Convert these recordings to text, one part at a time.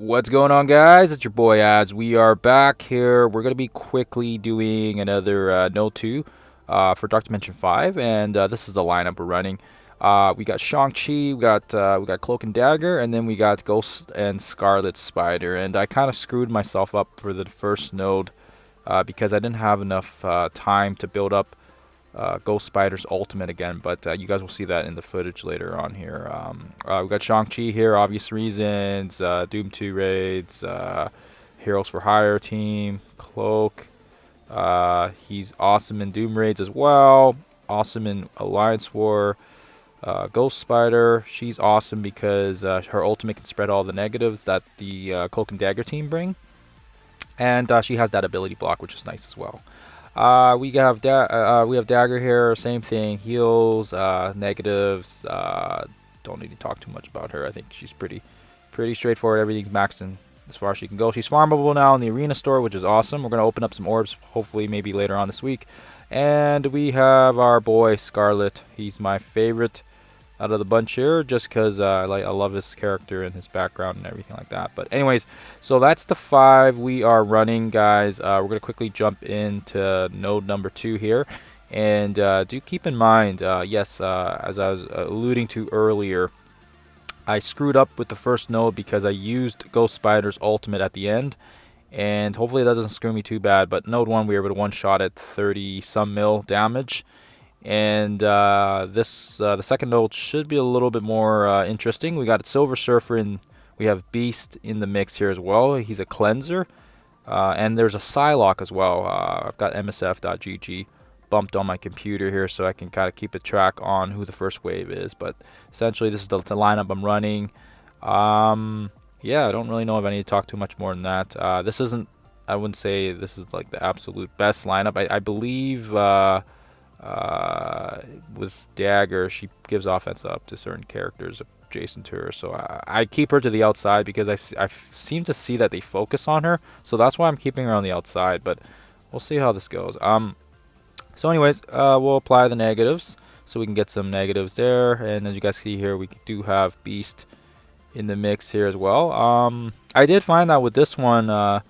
What's going on, guys? It's your boy Az. We are back here. We're going to be quickly doing another Node 2 for Dark Dimension 5, and this is the lineup we're running. We got Shang-Chi, we got Cloak and Dagger, and then we got Ghost and Scarlet Spider. And I kind of screwed myself up for the first node because I didn't have enough time to build up Ghost Spider's ultimate again, but you guys will see that in the footage later on here. We got Shang-Chi here, obvious reasons, Doom 2 raids, Heroes for Hire team, Cloak. He's awesome in Doom raids as well, awesome in Alliance War. Ghost Spider, she's awesome because her ultimate can spread all the negatives that the Cloak and Dagger team bring, and she has that ability block, which is nice as well. We have Dagger here, same thing, heals, negatives. Don't need to talk too much about her. I think she's pretty straightforward. Everything's maxed in as far as she can go. She's farmable now in the arena store, which is awesome. We're gonna open up some orbs, hopefully maybe later on this week. And we have our boy Scarlet. He's my favorite out of the bunch here, just because I love his character and his background and everything like that. But anyways, so that's the 5 we are running, guys. We're gonna quickly jump into node number 2 here, and do keep in mind, yes, as I was alluding to earlier, I screwed up with the first node because I used Ghost Spider's ultimate at the end, and hopefully that doesn't screw me too bad. But node 1, we were able to one-shot at 30 some mil damage. And the second node should be a little bit more interesting. We got Silver Surfer and we have Beast in the mix here as well. He's a cleanser, and there's a Psylocke as well. I've got msf.gg bumped on my computer here so I can kind of keep a track on who the first wave is. But essentially, this is the lineup I'm running. Yeah, I don't really know if I need to talk too much more than that. This isn't. I wouldn't say this is like the absolute best lineup. I believe. With Dagger, she gives offense up to certain characters adjacent to her, so I keep her to the outside because I seem to see that they focus on her, so that's why I'm keeping her on the outside. But we'll see how this goes. So anyways, we'll apply the negatives so we can get some negatives there, and as you guys see here, we do have Beast in the mix here as well. I did find that with this one,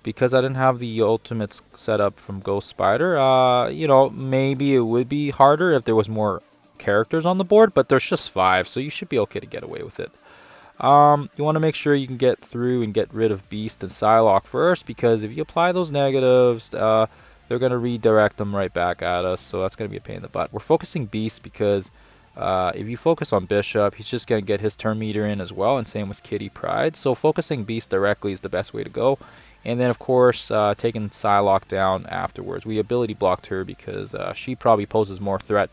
because I didn't have the ultimates set up from Ghost Spider, you know, maybe it would be harder if there was more characters on the board, but there's just 5, so you should be okay to get away with it. You want to make sure you can get through and get rid of Beast and Psylocke first, because if you apply those negatives, they're going to redirect them right back at us, so that's going to be a pain in the butt. We're focusing Beast because if you focus on Bishop, he's just going to get his turn meter in as well, and same with Kitty Pryde. So focusing Beast directly is the best way to go. And then, of course, taking Psylocke down afterwards. We ability blocked her because she probably poses more threat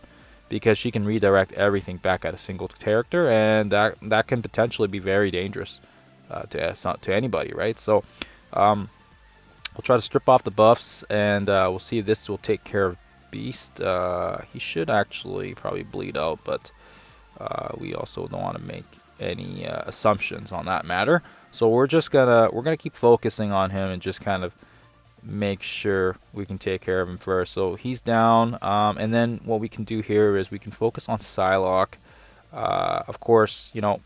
because she can redirect everything back at a single character, and that can potentially be very dangerous to anybody, right? So we'll try to strip off the buffs, and we'll see if this will take care of Beast. He should actually probably bleed out, but we also don't want to make any assumptions on that matter. So we're gonna keep focusing on him and just kind of make sure we can take care of him first. So he's down, and then what we can do here is we can focus on Psylocke. Of course, you know,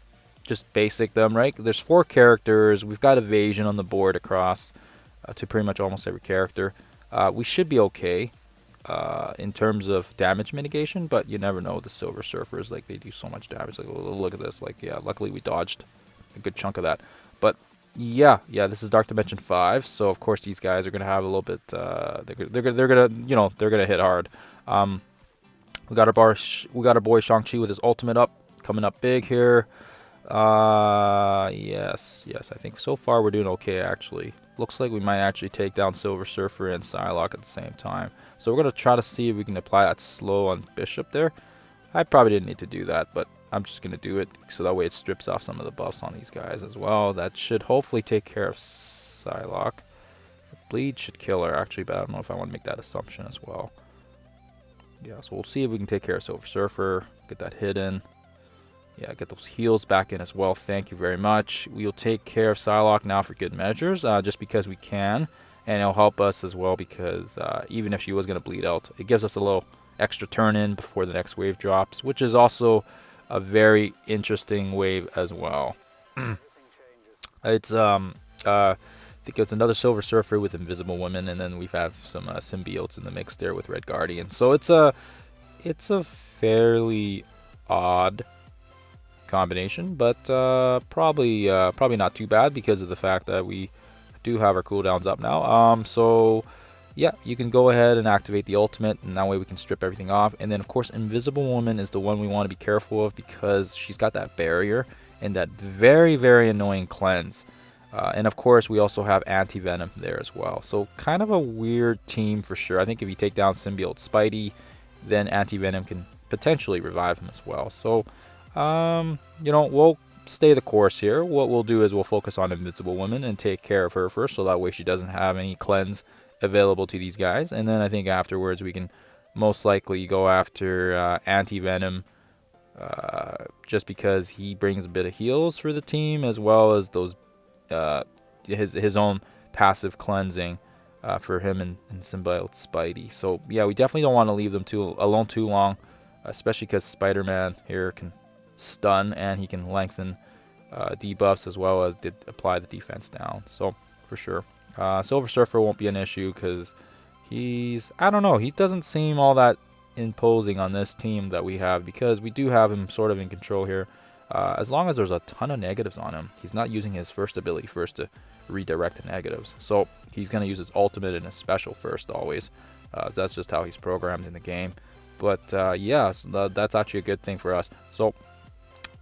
just basic them, right? There's 4 characters. We've got evasion on the board across to pretty much almost every character. We should be okay in terms of damage mitigation, but you never know. The Silver Surfers, like, they do so much damage. Like, look at this. Like, yeah, luckily we dodged a good chunk of that. But yeah, this is Dark Dimension 5, so of course these guys are gonna have a little bit. They're gonna hit hard. We got our boy Shang-Chi with his ultimate up, coming up big here. Yes, I think so far we're doing okay actually. Looks like we might actually take down Silver Surfer and Psylocke at the same time. So we're gonna try to see if we can apply that slow on Bishop there. I probably didn't need to do that, but I'm just going to do it so that way it strips off some of the buffs on these guys as well. That should hopefully take care of Psylocke. The bleed should kill her actually, but I don't know if I want to make that assumption as well. Yeah, so we'll see if we can take care of Silver Surfer, get that hit in. Yeah, get those heals back in as well. Thank you very much. We'll take care of Psylocke now for good measures, just because we can. And it'll help us as well because even if she was going to bleed out, it gives us a little extra turn in before the next wave drops, which is also a very interesting wave as well. It's I think it's another Silver Surfer with Invisible Woman, and then we have some symbiotes in the mix there with Red Guardian. So it's a fairly odd combination, but probably not too bad because of the fact that we do have our cooldowns up now. So yeah, you can go ahead and activate the ultimate, and that way we can strip everything off. And then of course, Invisible Woman is the one we want to be careful of because she's got that barrier and that very annoying cleanse. And of course, we also have Anti-Venom there as well. So kind of a weird team for sure. I think if you take down Symbiote Spidey, then Anti-Venom can potentially revive him as well. So, we'll stay the course here. What we'll do is we'll focus on Invincible Woman and take care of her first, so that way she doesn't have any cleanse available to these guys. And then I think afterwards we can most likely go after Anti-Venom, just because he brings a bit of heals for the team, as well as those his own passive cleansing for him and Symbiote Spidey. So yeah, we definitely don't want to leave them alone too long, especially because Spider-Man here can stun and he can lengthen debuffs as well as apply the defense down. So for sure, Silver Surfer won't be an issue because I don't know, he doesn't seem all that imposing on this team that we have, because we do have him sort of in control here. As long as there's a ton of negatives on him, he's not using his first ability first to redirect the negatives. So he's going to use his ultimate and his special first always. That's just how he's programmed in the game. But yeah, so that's actually a good thing for us. So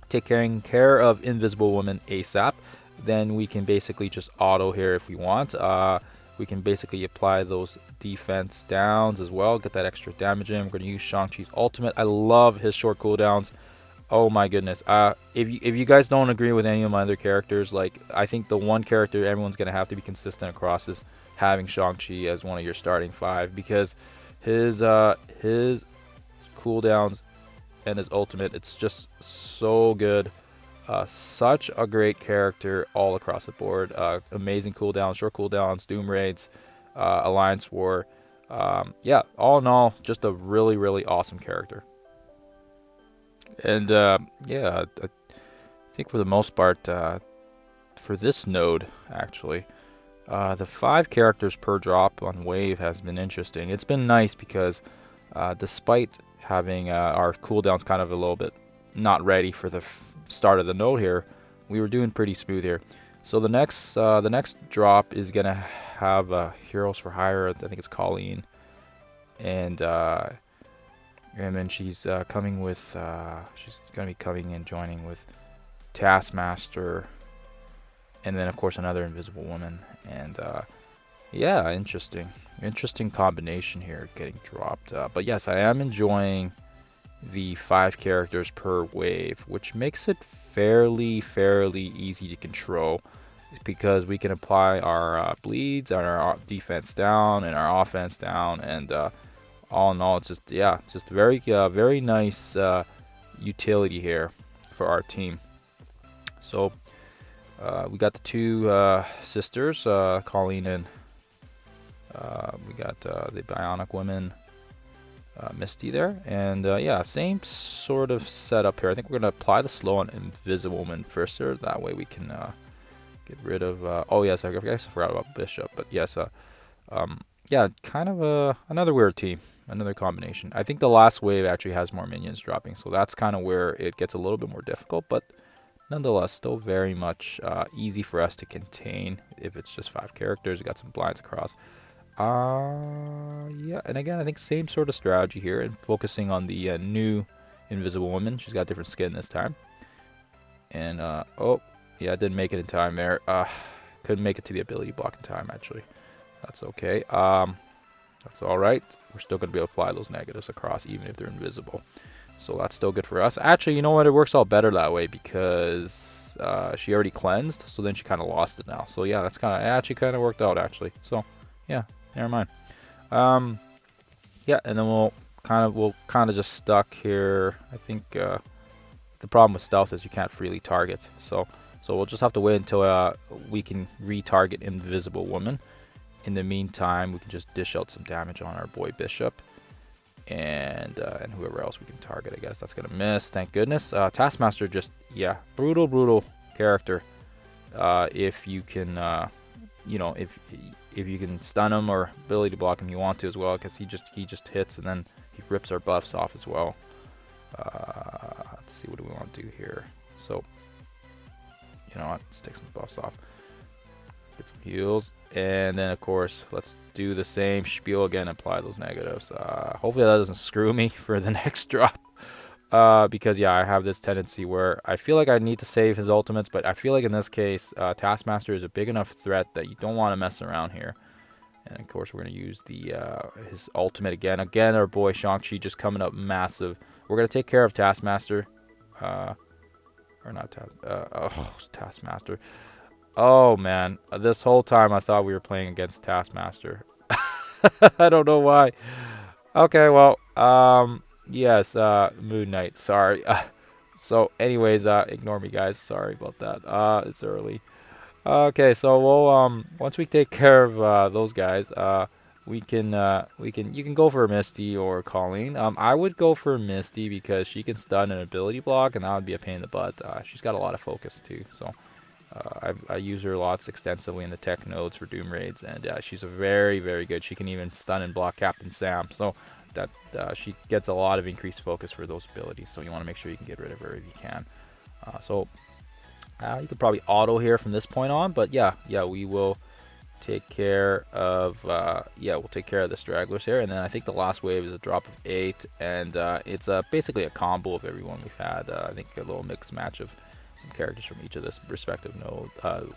taking care of Invisible Woman ASAP. Then we can basically just auto here if we want. We can basically apply those defense downs as well, get that extra damage in. We're going to use Shang-Chi's ultimate. I love his short cooldowns. Oh my goodness. If you guys don't agree with any of my other characters, like, I think the one character everyone's going to have to be consistent across is having Shang-Chi as one of your starting 5, because his cooldowns and his ultimate, it's just so good. Such a great character all across the board. Amazing cooldowns, short cooldowns, doom raids, alliance war. Yeah, all in all, just a really awesome character. And yeah, I think for the most part, for this node, actually, the 5 characters per drop on wave has been interesting. It's been nice because despite having our cooldowns kind of a little bit not ready for the start of the node here, we were doing pretty smooth here. So the next drop is gonna have Heroes for Hire. I think it's Colleen, and then she's coming with she's gonna be coming and joining with Taskmaster, and then of course another Invisible Woman. And yeah, interesting combination here getting dropped. But yes, I am enjoying the 5 characters per wave, which makes it fairly easy to control, because we can apply our bleeds and our defense down and our offense down, and all in all, it's just very nice utility here for our team. So we got the 2 sisters, Colleen and we got the Bionic Woman, Misty there. And yeah, same sort of setup here. I think we're going to apply the slow on Invisible Woman first here. That way we can get rid of... oh yes, I guess I forgot about Bishop. But yes, yeah, kind of another weird team. Another combination. I think the last wave actually has more minions dropping, so that's kind of where it gets a little bit more difficult. But nonetheless, still very much easy for us to contain if it's just 5 characters. We got some blinds across. Yeah, and again, I think same sort of strategy here, and focusing on the new Invisible Woman. She's got different skin this time. And oh yeah, I didn't make it in time there. Couldn't make it to the ability block in time, actually. That's okay. That's all right. We're still going to be able to apply those negatives across, even if they're invisible. So that's still good for us. Actually, you know what? It works out better that way, because she already cleansed, so then she kind of lost it now. So yeah, that's actually kind of worked out, actually. So yeah, never mind. Yeah, and then we'll kind of just stuck here. I think the problem with stealth is you can't freely target. So we'll just have to wait until we can retarget Invisible Woman. In the meantime, we can just dish out some damage on our boy Bishop, and whoever else we can target. I guess that's gonna miss. Thank goodness. Taskmaster, just, yeah, brutal character. if you can, you know, if you can stun him or ability block him, you want to as well, because he just hits and then he rips our buffs off as well. Let's see, what do we want to do here? So, you know what? Let's take some buffs off. Get some heals, and then of course let's do the same spiel again. Apply those negatives. Hopefully that doesn't screw me for the next drop. Because yeah, I have this tendency where I feel like I need to save his ultimates, but I feel like in this case, Taskmaster is a big enough threat that you don't want to mess around here. And of course, we're gonna use the his ultimate again. Again, our boy Shang-Chi just coming up massive. We're gonna take care of Taskmaster, or not Taskmaster. Oh man, this whole time I thought we were playing against Taskmaster. I don't know why. Okay, well, yes, Moon Knight, sorry. So anyways, ignore me guys, sorry about that. It's early. Okay, so we'll once we take care of those guys, you can go for Misty or Colleen. I would go for Misty because she can stun an ability block, and that would be a pain in the butt. She's got a lot of focus too, so I use her lots extensively in the tech nodes for Doom raids, and she's a very good. She can even stun and block Captain Sam, so that she gets a lot of increased focus for those abilities. So you want to make sure you can get rid of her if you can. You could probably auto here from this point on, but yeah, we will take care of we'll take care of the stragglers here, and then I think the last wave is a drop of 8, and it's basically a combo of everyone we've had. I think a little mixed match of some characters from each of this respective node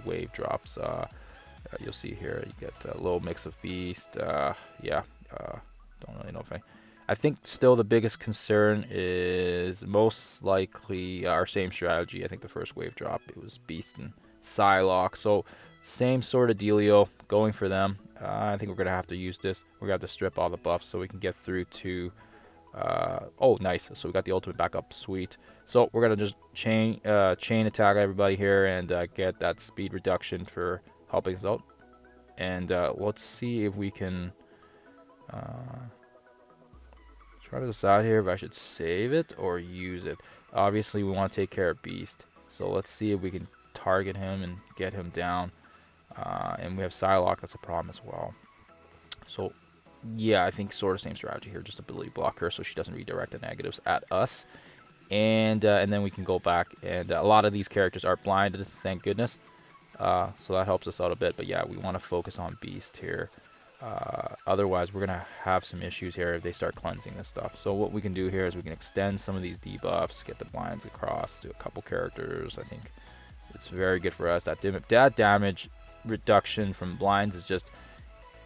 wave drops. You'll see here you get a little mix of beast. Don't really know if I think still the biggest concern is most likely our same strategy. I think the first wave drop, it was Beast and Psylocke. So same sort of dealio, going for them. I think we're going to have to use this. We're going to have to strip all the buffs so we can get through to... oh, nice. So we got the ultimate back up. Sweet. So we're going to just chain attack everybody here and get that speed reduction for helping us out. And let's see if we can... try to decide here if I should save it or use it. Obviously, we want to take care of Beast. So let's see if we can target him and get him down. And we have Psylocke, that's a problem as well. So, yeah, I think sort of same strategy here. Just ability block her so she doesn't redirect the negatives at us. And then we can go back. And a lot of these characters are blinded, thank goodness. So that helps us out a bit. But yeah, we want to focus on Beast here. Otherwise, we're going to have some issues here if they start cleansing this stuff. So what we can do here is we can extend some of these debuffs, get the blinds across to a couple characters. I think it's very good for us. That damage reduction from blinds is just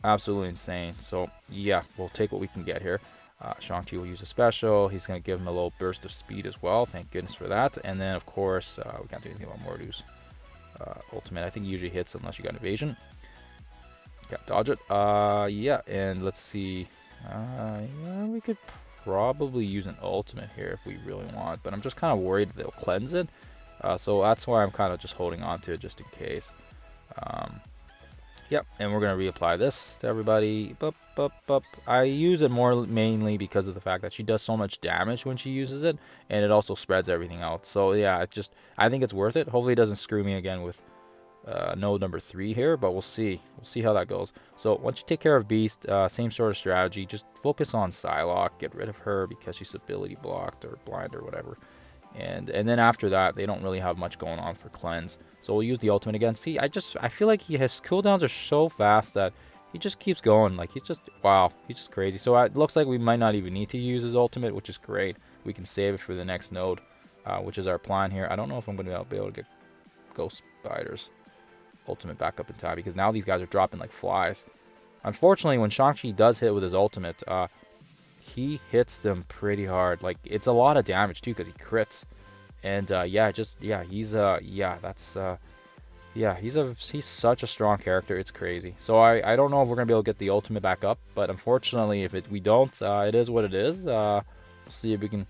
absolutely insane. So yeah, we'll take what we can get here. Shang-Chi will use a special. He's going to give him a little burst of speed as well. Thank goodness for that. And then, of course, we can't do anything about Mordu's ultimate. I think he usually hits unless you got evasion. Got dodge it. Yeah, and let's see. Yeah, we could probably use an ultimate here if we really want, but I'm just kind of worried they'll cleanse it. So that's why I'm kind of just holding on to it just in case. Yep, and we're going to reapply this to everybody. I use it more mainly because of the fact that she does so much damage when she uses it, and it also spreads everything out. So yeah, I think it's worth it. Hopefully it doesn't screw me again with node number 3 here, but we'll see how that goes. So once you take care of Beast, same sort of strategy, just focus on Psylocke, get rid of her because she's ability blocked or blind or whatever, and then after that they don't really have much going on for cleanse. So we'll use the ultimate again. See, I feel like his cooldowns are so fast that he just keeps going. Like he's just crazy. So it looks like we might not even need to use his ultimate, which is great. We can save it for the next node, which is our plan here. I don't know if I'm going to be able to get Ghost Spiders ultimate back up in time, because now these guys are dropping like flies. Unfortunately, when Shang-Chi does hit with his ultimate, he hits them pretty hard. Like, it's a lot of damage too because he crits. And he's such a strong character. It's crazy. So I don't know if we're gonna be able to get the ultimate back up, but unfortunately, if we don't, it is what it is. We'll see if we can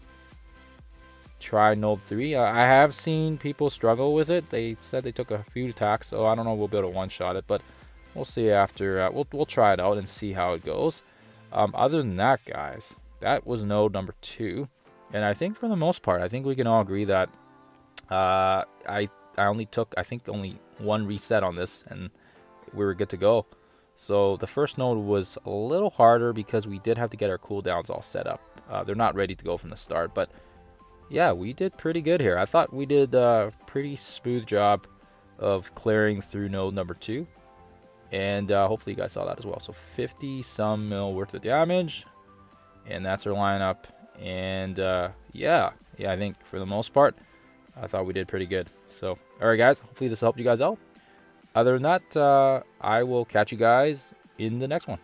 try node 3. I have seen people struggle with it. They said they took a few attacks, so I don't know if we'll be able to one-shot it, but we'll see after. We'll try it out and see how it goes. Other than that, guys, that was node number 2, and I think for the most part, I think we can all agree that I I only took, I think, only one reset on this, and we were good to go. So the first node was a little harder because we did have to get our cooldowns all set up. They're not ready to go from the start, but yeah, we did pretty good here. I thought we did a pretty smooth job of clearing through node number 2. And hopefully you guys saw that as well. So 50 some mil worth of damage. And that's our lineup. And yeah, I think for the most part, I thought we did pretty good. So, all right, guys, hopefully this helped you guys out. Other than that, I will catch you guys in the next one.